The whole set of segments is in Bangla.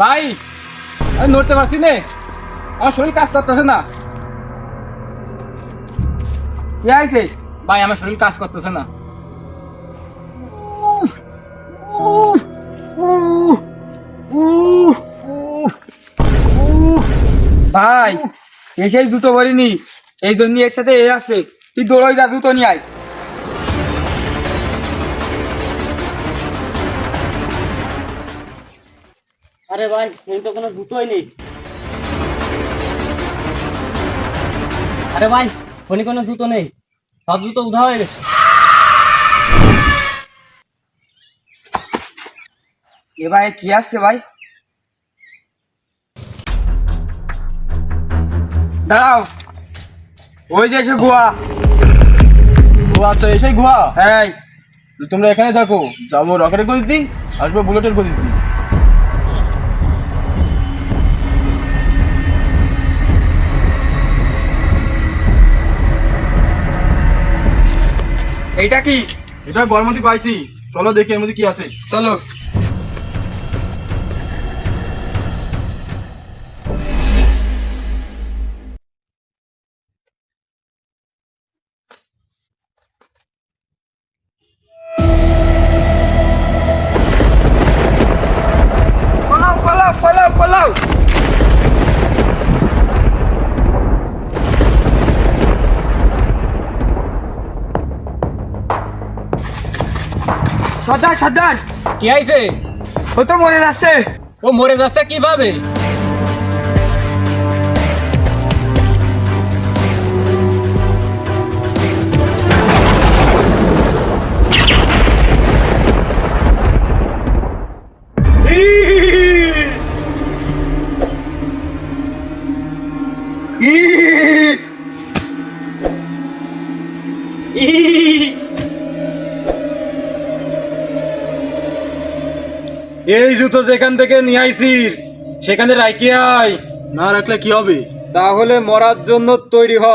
ভাই আমি নড়তে পারছি না, আমার শরীর কাজ করতেছে না। কি হয়েছে? ভাই আমার শরীর কাজ করতেছে না। ভাই এসেই জুতো পরিনি, এই জন্য এর সাথে এ আছে। তুই দৌড়াই যা, জুতো নিয়ে আয়। আরে ভাই এই তো কোনো জুতোই নেই। আরে ভাই ফোনে কোনো জুতো নেই, সব জুতো উধা হয়ে গেছে। এ ভাই কি আসছে ভাই? দাঁড়াও, ওই যে এসে গোয়া। ও আচ্ছা, এসেই গুহা। হ্যাঁ, তোমরা এখানে থাকো, যাবো রকেটের গতিতে, আসবো বুলেটের গতিতে। এইটা কি? এটা গরমতি পাইছি, চলো দেখি এর মধ্যে কি আছে। চলো। পালাও পালাও পালাও পালাও। সর্দার সর্দার, কি হয়েছে? ও তো মরে যাচ্ছে। ও মরে যাচ্ছে কিভাবে? এই জুতো যেখান থেকে নিয়ে আইছি সেখানে রাখি আয়, না রাখলে কি হবে? তাহলে মরার জন্য তৈরি হ।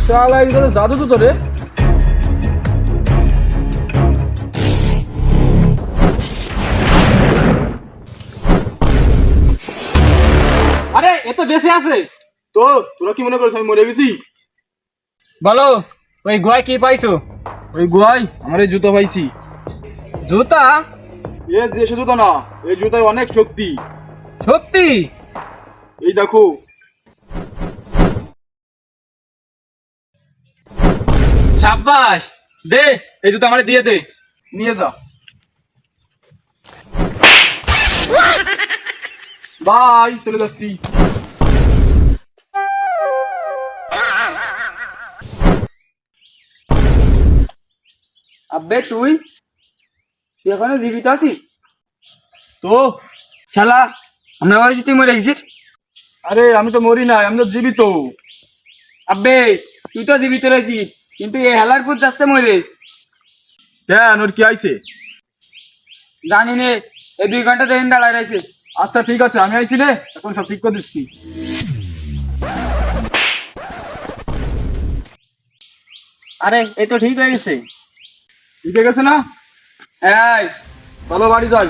শালা এটা তো জাদু তো রে। আরে এ তো বেঁচে আছে। তো তোরা কি মনে করিস আমি মরে গেছি? বলো ওই গুহায় কি পাইছো? ওই গুহায় আমার এই জুতো পাইছি। জুতা? এ দেশে জুতো না, এই জুতায় অনেক শক্তি। সত্যি? এই দেখো। সাব্বাস, দে এই জুতা আমারে দিয়ে দে। নিয়ে যা। বাই, চলে যাচ্ছি। আব্বে তুই তুই এখনো জীবিত আছিস? তো শালা আমরা ভাবছি তুই মরে গেছিস। আরে আমি তো মরি নাই, আমি তো জীবিত। আব্বে তুই তো জীবিত রয়েছিস, কিন্তু এই হেলার পুত যাচ্ছে মরে। কেন, ওর কি আইছে? জানি নে, এই 2 ঘন্টা দিন দাঁড়ায় রয়েছে। আচ্ছা ঠিক আছে, আমি আইছি রে, এখন সব ঠিক করে দিচ্ছি। আরে এই তো ঠিক হয়ে গেছে। ঠিক হয়ে গেছে না? হ্যাঁ, চলো বাড়ি যাই।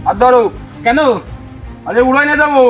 আর ধরো। কেন? আরে উড়াই নিয়ে যাবো।